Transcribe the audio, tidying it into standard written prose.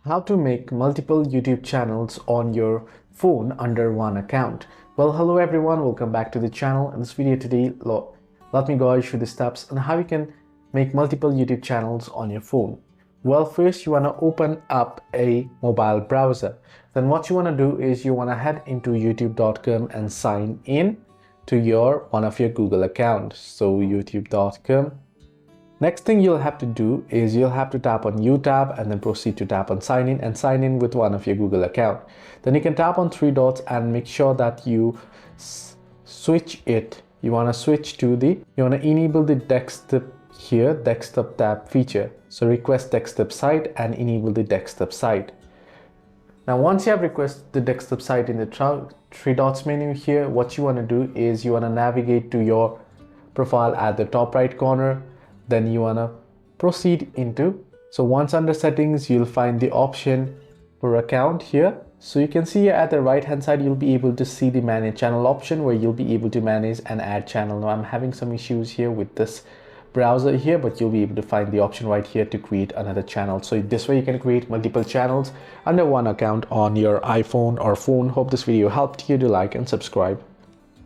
How to make multiple YouTube channels on your phone under one account. Well, hello everyone, welcome back to the channel. In this video today, let me guide you through the steps on how you can make multiple YouTube channels on your phone. Well, first you want to open up a mobile browser. Then what you want to do is you want to head into youtube.com and sign in to one of your Google accounts. So youtube.com. Next thing you'll have to do is you'll have to tap on U tab and then proceed to tap on sign in and sign in with one of your Google account. Then you can tap on three dots and make sure that you switch it. You want to enable the desktop here, desktop tab feature. So request desktop site and enable the desktop site. Now once you have requested the desktop site in the three dots menu here, what you want to do is you want to navigate to your profile at the top right corner. Then you want to proceed into, so once under settings, you'll find the option for account here. So you can see here at the right hand side, you'll be able to see the manage channel option where you'll be able to manage and add channel. Now I'm having some issues here with this browser here, but you'll be able to find the option right here to create another channel. So this way you can create multiple channels under one account on your iPhone or phone. Hope this video helped you. Do like and subscribe.